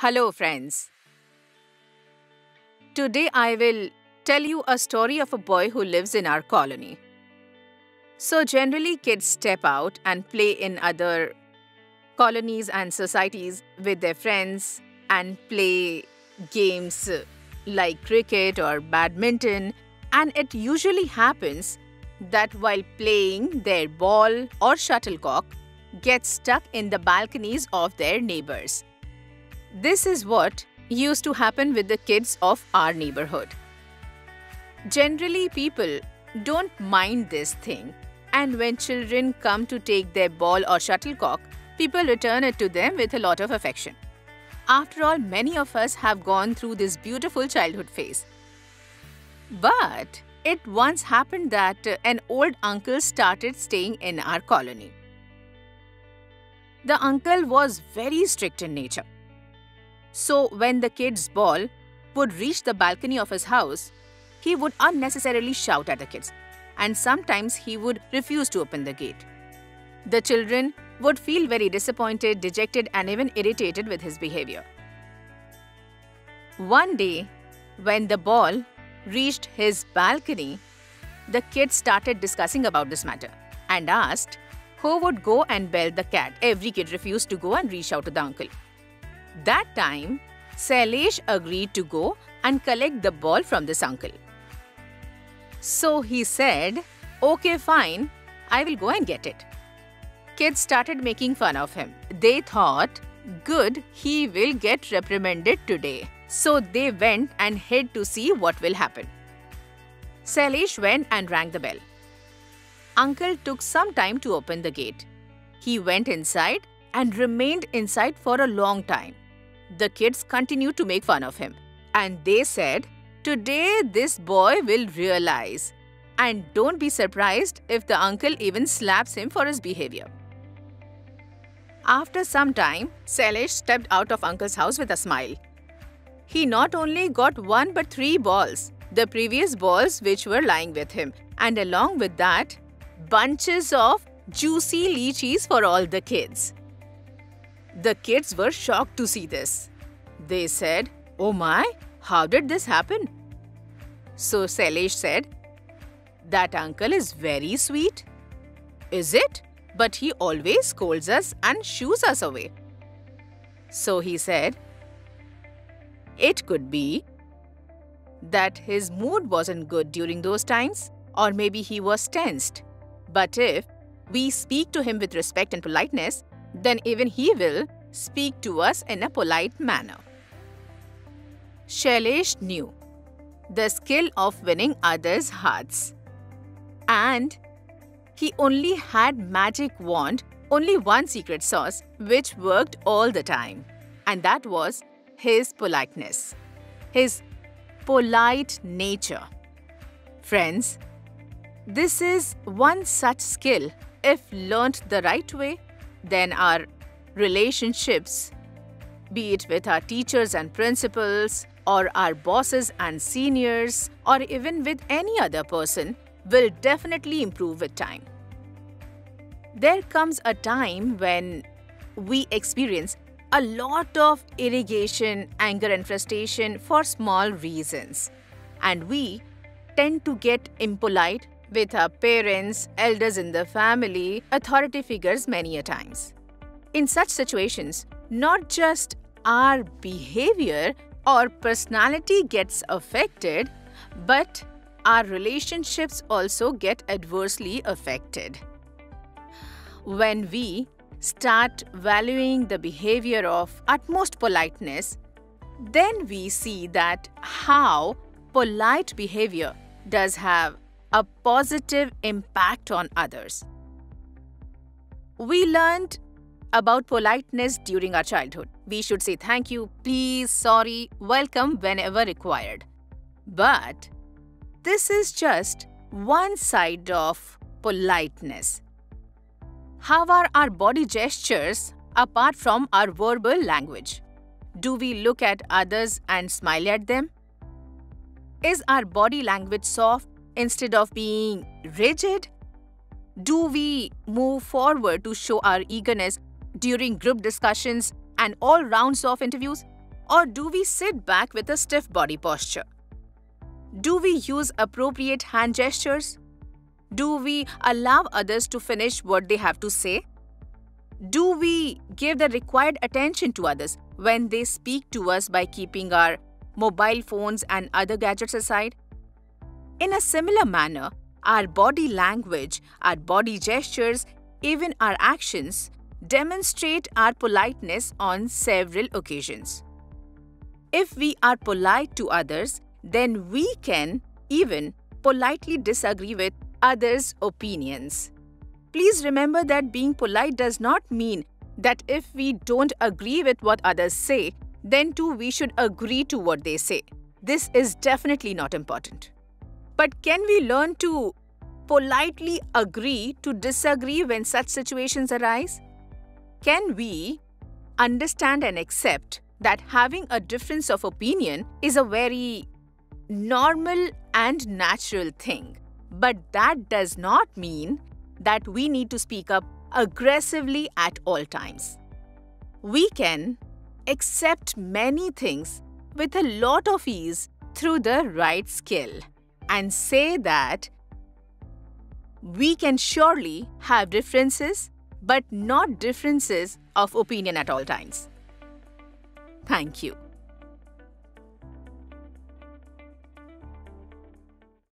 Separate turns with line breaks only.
Hello, friends. Today I will tell you a story of a boy who lives in our colony. So, generally, kids step out and play in other colonies and societies with their friends and play games like cricket or badminton. And it usually happens that while playing, their ball or shuttlecock gets stuck in the balconies of their neighbors. This is what used to happen with the kids of our neighborhood. Generally, people don't mind this thing, and when children come to take their ball or shuttlecock, people return it to them with a lot of affection. After all, many of us have gone through this beautiful childhood phase. But it once happened that an old uncle started staying in our colony. The uncle was very strict in nature. So, when the kid's ball would reach the balcony of his house, he would unnecessarily shout at the kids, and sometimes he would refuse to open the gate. The children would feel very disappointed, dejected, and even irritated with his behavior. One day, when the ball reached his balcony, the kids started discussing about this matter and asked who would go and bell the cat. Every kid refused to go and reach out to the uncle. That time, Sailesh agreed to go and collect the ball from this uncle. So he said, "Okay, fine, I will go and get it." Kids started making fun of him. They thought, good, he will get reprimanded today. So they went and hid to see what will happen. Sailesh went and rang the bell. Uncle took some time to open the gate. He went inside and remained inside for a long time. The kids continued to make fun of him, and they said, "Today this boy will realize, and don't be surprised if the uncle even slaps him for his behavior." After some time, Sailesh stepped out of uncle's house with a smile. He not only got one but 3 balls, the previous balls which were lying with him, and along with that, bunches of juicy lychees for all the kids. The kids were shocked to see this. They said, "Oh my, how did this happen?" So Sailesh said, "That uncle is very sweet." "Is it? But he always scolds us and shoos us away." So he said, "It could be that his mood wasn't good during those times, or maybe he was tensed. But if we speak to him with respect and politeness, then even he will speak to us in a polite manner." Sailesh knew the skill of winning others' hearts. And he only had magic wand, only one secret sauce, which worked all the time. And that was his politeness, his polite nature. Friends, this is one such skill. If learnt the right way, then our relationships, be it with our teachers and principals, or our bosses and seniors, or even with any other person, will definitely improve with time. There comes a time when we experience a lot of irritation, anger, and frustration for small reasons, and we tend to get impolite with our parents, elders in the family, authority figures many a times. In such situations, not just our behavior or personality gets affected, but our relationships also get adversely affected. When we start valuing the behavior of utmost politeness, then we see that how polite behavior does have a positive impact on others. We learned about politeness during our childhood. We should say thank you, please, sorry, welcome whenever required. But this is just one side of politeness. How are our body gestures apart from our verbal language? Do we look at others and smile at them? Is our body language soft instead of being rigid? Do we move forward to show our eagerness during group discussions and all rounds of interviews? Or do we sit back with a stiff body posture? Do we use appropriate hand gestures? Do we allow others to finish what they have to say? Do we give the required attention to others when they speak to us by keeping our mobile phones and other gadgets aside? In a similar manner, our body language, our body gestures, even our actions demonstrate our politeness on several occasions. If we are polite to others, then we can even politely disagree with others' opinions. Please remember that being polite does not mean that if we don't agree with what others say, then too we should agree to what they say. This is definitely not important. But can we learn to politely agree to disagree when such situations arise? Can we understand and accept that having a difference of opinion is a very normal and natural thing? But that does not mean that we need to speak up aggressively at all times. We can accept many things with a lot of ease through the right skill and say that we can surely have differences, but not differences of opinion at all times. Thank you.